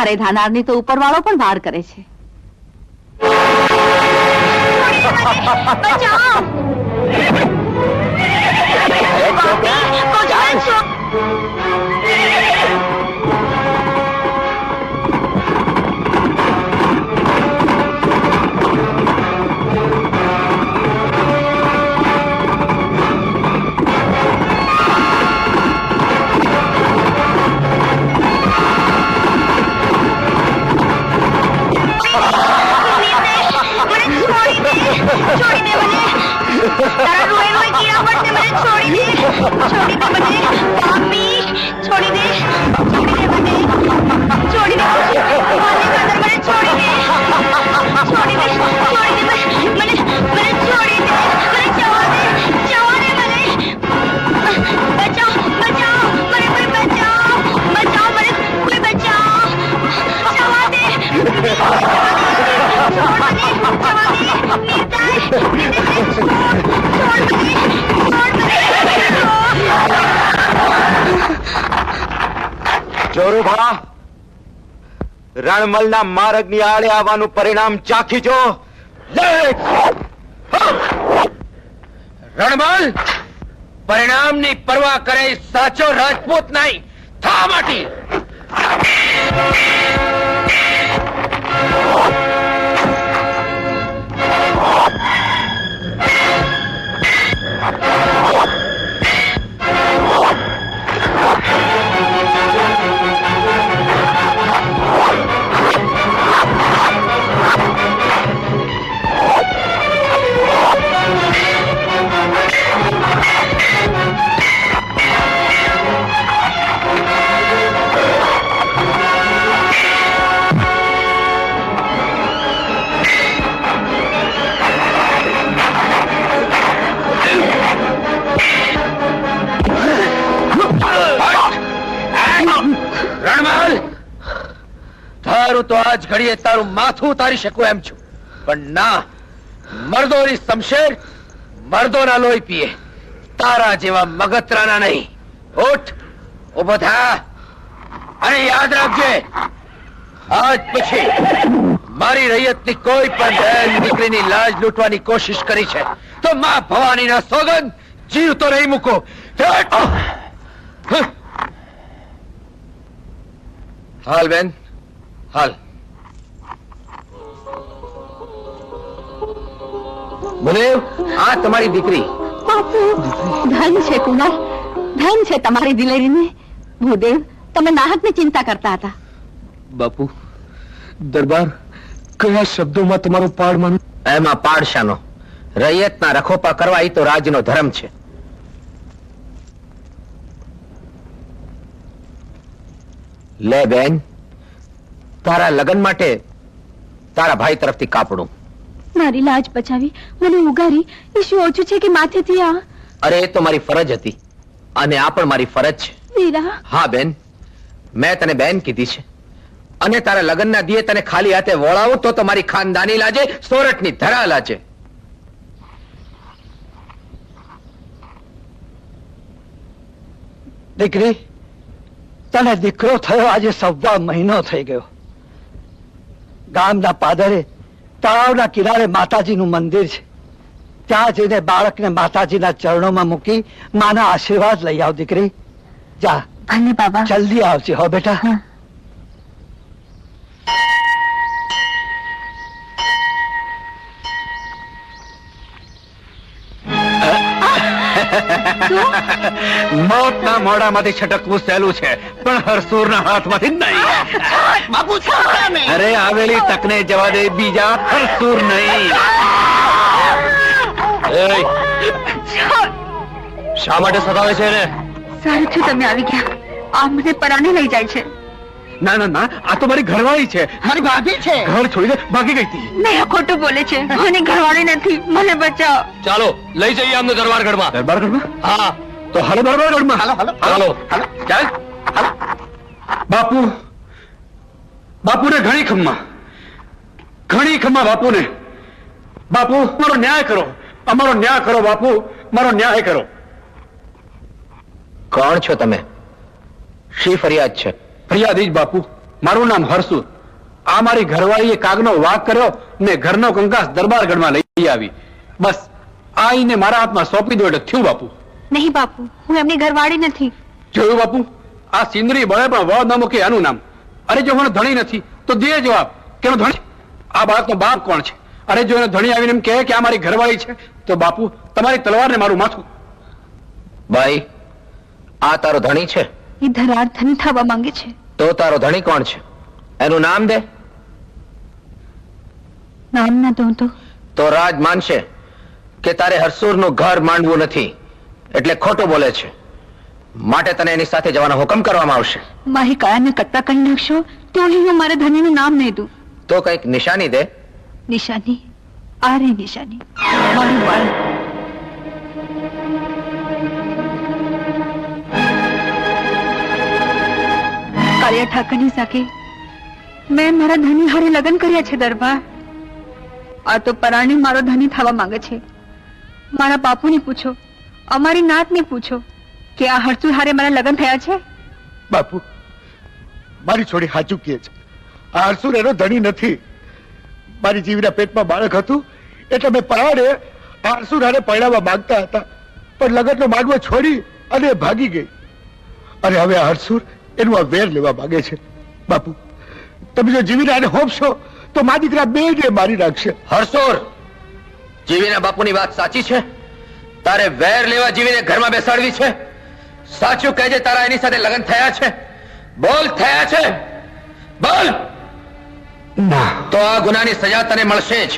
તારે ધાનારની તો ઉપરવાળો પણ વાર કરે છે. જોરુભા, રણમલના માર્ગની આડે આવવાનું પરિણામ ચાખી જો. રણમલ પરિણામની પરવા કરે સાચો રાજપૂત નહીં. થા માટી. રણમલ, તારું તો આજ ઘડીએ તારું માથું ઉતારી શકું એમ છું, પણ ના. મર્દોની શમશેર મર્દોના લોહી પીએ, તારા જેવા મગતરાના નહીં. ઉઠ, ઉભો થા અને યાદ રાખજે, આજ પછી મારી રૈયતની કોઈ પણ બહેન દીકરીની લાજ લૂંટવાની કોશિશ કરી છે તો માં ભવાનીના સોગંદ જીવ તો નહીં મૂકો. હાલ બેન, હાલ. મુનેવ, આ તમારી દીકરી. ધન છે કુમાર, ધન છે તમારી દિલેરીને. ભૂદેવ, તમે નાહકની ચિંતા કરતા હતા. બાપુ, દરબાર કયા શબ્દોમાં તમારો પાડ માનો? એમાં પાડશાનો? રૈયતના રખોપા કરવા એ તો રાજનો ધર્મ છે. લે બેન, તારા લગ્ન માટે તારા ભાઈ તરફથી કાપડું. મારી લાજ બચાવી મને ઉગારી એ શું ઓછું છે કે માથેથી આ? અરે એ તો મારી ફરજ હતી અને આ પણ મારી ફરજ છે. વીરા. હા બેન, મેં તને બેન કીધી છે અને તારા લગ્નના દીએ તને ખાલી હાથે વળાવું તો મારી ખાનદાની લાજે, સોરઠની ધરા લાજે. દીકરી, તને દીકરો થયો આજે 1.25 મહિનો થઈ ગયો. ગામના પાદરે તળાવના કિનારે માતાજીનું મંદિર છે. ત્યાં જઈને બાળકને માતાજીના ચરણોમાં મૂકી માના આશીર્વાદ લઈ આવ. દીકરી જા. ભલે બાબા. જલ્દી આવજે હો બેટા. મોતના મોઢામાંથી છટકવું સહેલું છે, પણ હરસુરના હાથમાંથી નહીં. બાપુ, અરે આવેલી તકને જવા દે, બીજા હરસુર નહીં. શા માટે સતાવે છે ને? સારું છું તમે આવી ગયા. આ મને પરાને લઈ જાય છે. ના ના ના, આ તો મારી ઘરવાળી છે. મારી ભાભી છે. ઘર છોડીને ભાગી ગઈ હતી. નહીં, ખોટું બોલે છે. મને ઘરવાળી નથી, મને બચાવો. ચાલો લઈ જઈએ અમને દરબારગઢમાં. દરબારગઢમાં? હા, તો હાલો દરબારગઢમાં. હાલો ચાલ. બાપુ, બાપુને ઘણી ખમ્મા બાપુને. બાપુ, મારો ન્યાય કરો, અમારો ન્યાય કરો. બાપુ, મારો ન્યાય કરો. કોણ છો તમે? શી ફરિયાદ છે? ફરિયાદી જ બાપુ. મારું નામ હરસુ. આ મારી ઘરવાળીએ કાગનો વાઘ કર્યો ને ઘરનો કંકાસ દરબારગઢમાં લઈ આવી. બસ આઈને મારા હાથમાં સોંપી દો એટલે થયું બાપુ. નહીં બાપુ, હું એમની ઘરવાળી નથી. જોયું બાપુ, આ સિંદરી બળે પણ વળ ન મૂકે આનું નામ. અરે જો મને ધણી નથી તો દે જવાબ કે એનો ધણી. આ બાળકનો બાપ કોણ છે? અરે જો એનો ધણી આવીને એમ કહે કે આ મારી ઘરવાળી છે તો બાપુ તમારી તલવાર ને મારું માથું. ભાઈ, આ તારો ધણી છે? એ ધરાર ધણી થવા માંગે છે. તો તારો ધણી કોણ છે? એનું નામ દે. નામ ના દઉં તો રાજ માનશે કે તારે હરસુરનું ઘર માંડવું નથી એટલે ખોટું બોલે છે. માટે તને એની સાથે જવાનો હુકમ કરવામાં આવશે. મારી કાયાને કટકા કરી નાખશો તો હું મારા ધણીનું નામ નહીં દઉં. તો કંઈક નિશાની દે. નિશાની? આ રે નિશાની, મારું બાળક. કાળિયા ઠાકરની સાથે મેં મારા ધણી હારે લગ્ન કર્યા છે દરબાર. આ તો પરાણી મારો ધણી થવા માંગે છે. મારા બાપુને પૂછો, અમારી નાતને પૂછો કે આ હરસુ હારે મારા લગ્ન થયા છે. બાપુ, મારી છોડી સાચું કહે છે. આ હરસુર એનો ધણી નથી. મારી જીવીના પેટમાં બાળક હતું એટલે મેં પરાણે આ હરસુર હારે પરણાવવા માંગતા હતા, પણ લગનનો માંડવો છોડી અને એ ભાગી ગઈ. અને હવે આ હરસુર એનું આ વેર લેવા માંગે છે. બાપુ, તમે જો જીવીને આને હોપશો તો મા દીકરા બે ને મારી નાખશે. હરસુર, જીવીના બાપુની વાત સાચી છે? તારે વેર લેવા જીવીને ઘરમાં બેસાડવી છે? સાચું કહેજે, તારા એની સાથે લગ્ન થયા છે? બોલ, થયા છે? બોલ. તો આ ગુનાની સજા તને મળશે જ.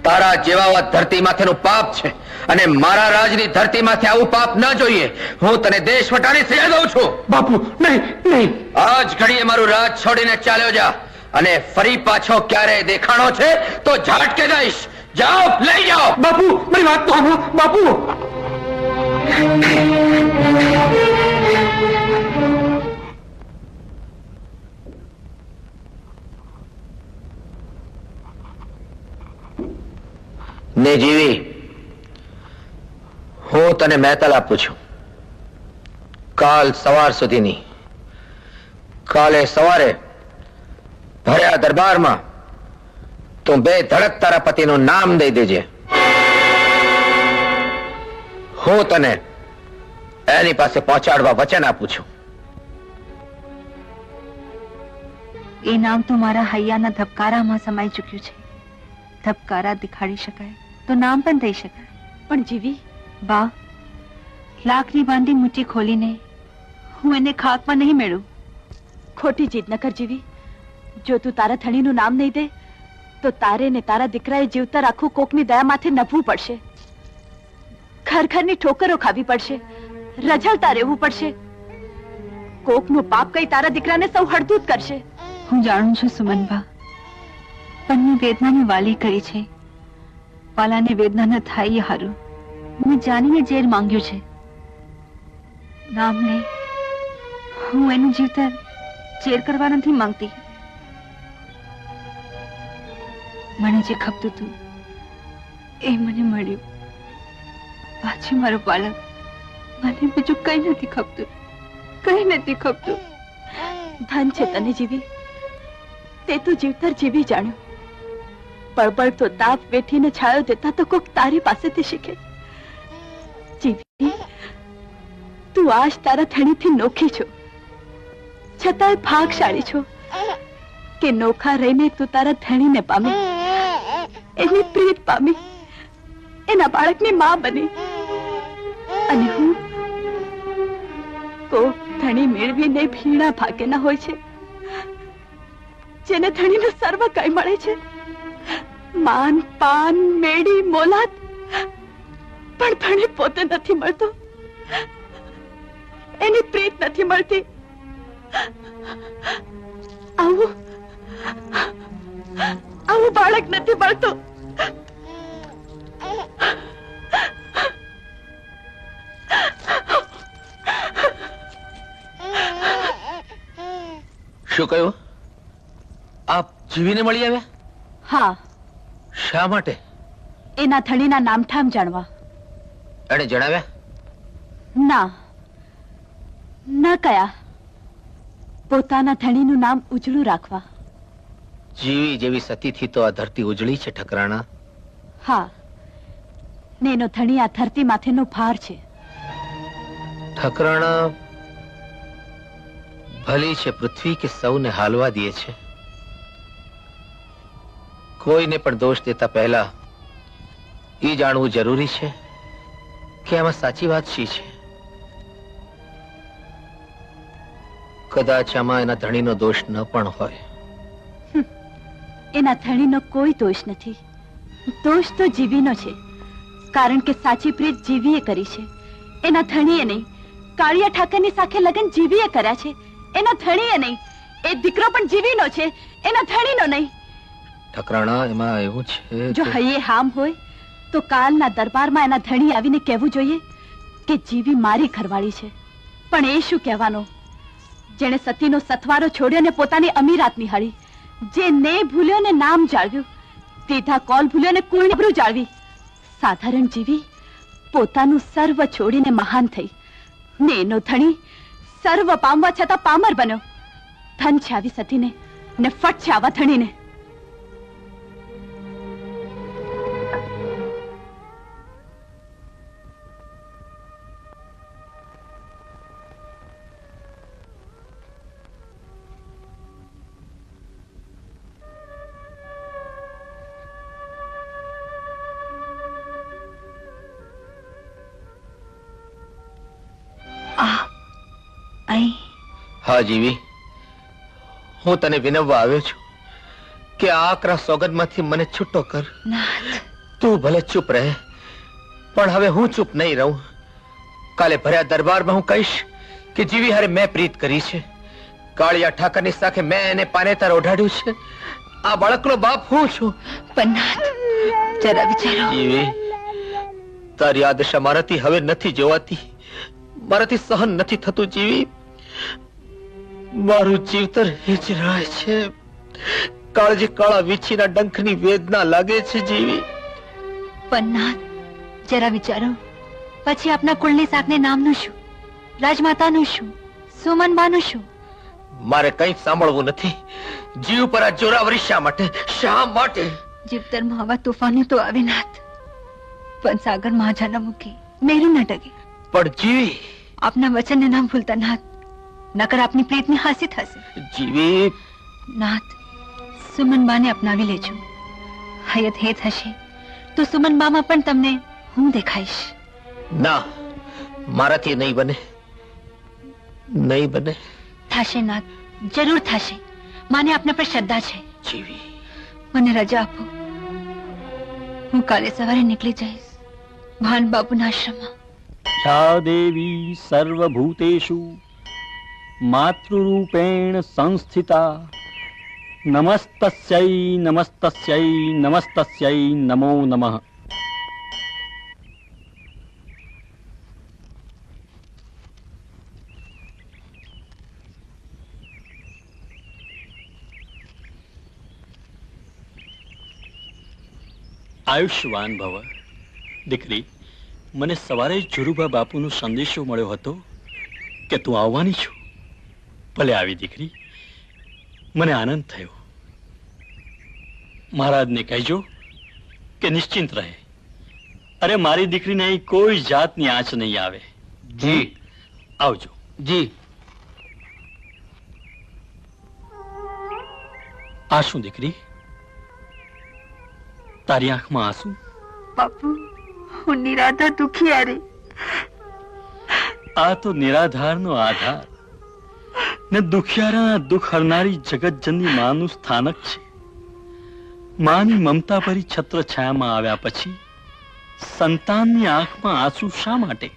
તારા જેવા ધરતી માથેનું પાપ છે અને મારા રાજની ધરતીમાંથી આવું પાપ ન જોઈએ. હું તને દેશ વટાની સજા દઉં છું. બાપુ નહીં નહીં, આજ ઘડીએ મારું રાજ છોડીને ચાલ્યો જા અને ફરી પાછો ક્યારે દેખાણો છે તો ઝાટકે જઈશ. જાઓ, લઈ જાઓ. બાપુ મારી વાત તો સાંભળો. બાપુ ને જીવી, હું તને મહેતલ આપું છું કાલ સવાર સુધીની. કાલે સવારે ભર્યા દરબારમાં તું બે ધડક તારા પતિનું નામ દઈ દેજે. હું તને એની પાસે પહોંચાડવા વચન આપું છું. એ નામ તો મારા હૈયાના ધબકારામાં સમાઈ ચૂક્યું છે. ધબકારા દેખાડી શકાય તો નામ પણ દઈ શકાય. પણ જીવી બા, લાખની બાંધી મુઠ્ઠી ખોલીને હું એને ખાકમાં નહીં મેળવું. ખોટી જીદ ન કર જીવી. જો તું તારા ધણીનું નામ નહીં દે તો તારે ને તારા દીકરાએ જીવતર આખું કોકની દયામાંથી નભવું પડશે. ઘર ઘરની ઠોકરો ખાવી પડશે, રઝળતા રહેવું પડશે. કોકનું પાપ કઈ તારા દીકરાને સૌ હળદૂત કરશે. હું જાણું છું સુમનબા, પણ મેં વેદનાને વાલી કરી છે. વાલાને વેદના ન થાય હારું મેં જાણીને ઝેર માંગ્યું છે. નામ લે, હું એનું જીવતર ઝેર કરવા નથી માંગતી. મને જે ખપતું હતું એ મને મળ્યું. પાછી મારો બાળક. મને બીજું કઈ નથી ખપતું, કઈ નથી ખપતું. ધન છે તને જીવી, તે તું જીવતર જીવી જાણ્યું. બળબડ તો તાપ વેઠીને છાયો દેતા તો કોક તારી પાસેથી શીખે. જીવી, તું આજ તારા ધણીથી નોખી છો, છતાંય ભાગશાળી છો કે નોખા રહીને તું તારા ધણીને પામી, એની પ્રીત પામી, એના બાળકની માં બની. અને હું કોક ધણી મેળવીને ભીણા ભાગેના હોય છે, જેને ધણીનું સર્વ કઈ મળે છે. માન, પાન, મેડી, મોલાત, પણ ધણી પોતે નથી મળતો. એની પ્રીત નથી મળતી. આવું આવું બાળક નથી મળતું. શું કહ્યું? આપ જીવીને મળી આવ્યા? હા. શા માટે? એના ધણીના નામઠામ જાણવા. એને જણાવ્યા? ના, ન કયા. પોતાના ધણીનું નામ ઉજળું રાખવા. જીવી જેવી સતીથી તો આ ધરતી ઉજળી છે ઠકરાણા. હા, ને એનો ધણી આ ધરતી માથેનો ભાર છે. ઠકરાણા ભલી છે પૃથ્વી કે સૌને હાલવા દે છે. કોઈને પણ દોષ દેતા પહેલા એ જાણવું જરૂરી છે કે આમાં સાચી વાત શી છે. કદાચ આમાં એના ધણીનો દોષ ન પણ હોય. એના ધણીનો કોઈ દોષ નથી. દોષ તો જીવીનો છે, કારણ કે સાચી પ્રીત જીવીએ કરી છે, એના ધણીએ નહીં. કાળિયા ઠાકરની સાથે લગ્ન જીવીએ કર્યા છે, એના ધણીએ નહીં. એ દીકરો પણ જીવીનો છે, એના ધણીનો નહીં. ઠકરાણા એમાં એવું છે જો હૈયે હામ હોય તો કાલના દરબારમાં એના ધણી આવીને કહેવું જોઈએ કે જીવી મારી ઘરવાળી છે. પણ એ શું કહેવાનો, જેણે સતીનો સથવારો છોડ્યો ને પોતાની અમીરાત નિહાળી, જે ને ભૂલ્યો ને નામ જાળવ્યું, દીધા કોલ ભૂલ્યો ને કુળની આબરૂ જાળવી. સાધારણ જીવી પોતાનું સર્વ છોડીને મહાન થઈ, ને એનો ધણી સર્વ પામવા છતાં પામર બન્યો. ધન છે આવી સતીને ને ફટ છે આવા ધણીને. હા જીવી, હું તને વિનવવા આવ્યો છું કે આ આકરા સોગંદમાંથી મને છૂટો કર. તું ભલે ચૂપ રહે, પણ હવે હું ચૂપ નહીં રહું. કાલે ભર્યા દરબારમાં હું કહીશ કે જીવી હારે મેં પ્રીત કરી છે, કાળિયા ઠાકરની સાથે મેં એને પાનેતર ઓઢાડ્યું છે. આ બાળકનો બાપ હું છું. પણ જરા વિચારો. જીવી, તારી આ દશા મારાથી હવે નથી જોવાતી, મારાથી સહન નથી થતું. જીવી, મારું જીવતર હિચરાય છે. કાળજી કાળા વીછીના ડંખની વેદના લાગે છે. જીવી, પન્નાથ, જરા વિચારો. પછી આપના કુળની સાકને નામનું શું, રાજમાતાનું શું, સુમનબાનું શું? મારે કંઈ સાંભળવું નથી. જીવ પર આ જોરાવરી શા માટે? શા માટે? જીવતરમાં આવા તોફાનો તો આવે નાથ, પણ સાગર મહાજા ન મૂકી, મેરું ન ડગે. પણ જીવી, આપના વચનને નામ ભૂલતા નાથ, નકર આપની પ્રીતની હાસી થશે. જીવી, નાથ, સુમનબાને અપનાવી લેજો. હૈયત હે થશે તો સુમનબામાં પણ તમને હું દેખાઈશ. ના, મારાથી નહીં બને, નહીં બને. થશે નાથ, જરૂર થશે. માને આપના પર શ્રદ્ધા છે. જીવી, મને રજા આપો. હું કાલે સવારે નીકળી જઈશ ભાન બાપુના આશ્રમમાં. યા દેવી સર્વભૂતેષુ માતૃરૂપેણ સંસ્થિતા નમસ્તસ્यै નમસ્તસ્यै નમસ્તસ્यै નમો નમઃ. આયુષ્યવાન ભવ. દીકરી, મને સવારે જુરુભા બાપુનો સંદેશો મળ્યો હતો કે તું આવવાની છું. ભલે આવી દીકરી, મને આનંદ થયો. મહારાજને કહેજો કે નિશ્ચિંત રહે. અરે, મારી દીકરીને અહીં કોઈ જાતની આંચ નહીં આવે. જી. આવજો. જી. આ શું દીકરી, તારી આંખમાં આંસુ? બાપુ, હું નિરાધાર દુખિયારી. આ તો નિરાધારનો આધાર ને દુખિયારાના દુઃખ હરનારી જગતજનની માનું સ્થાનક છે. માની મમતા ભરી છત્ર છાયામાં આવ્યા પછી સંતાનની આંખમાં આંસુ શા માટે?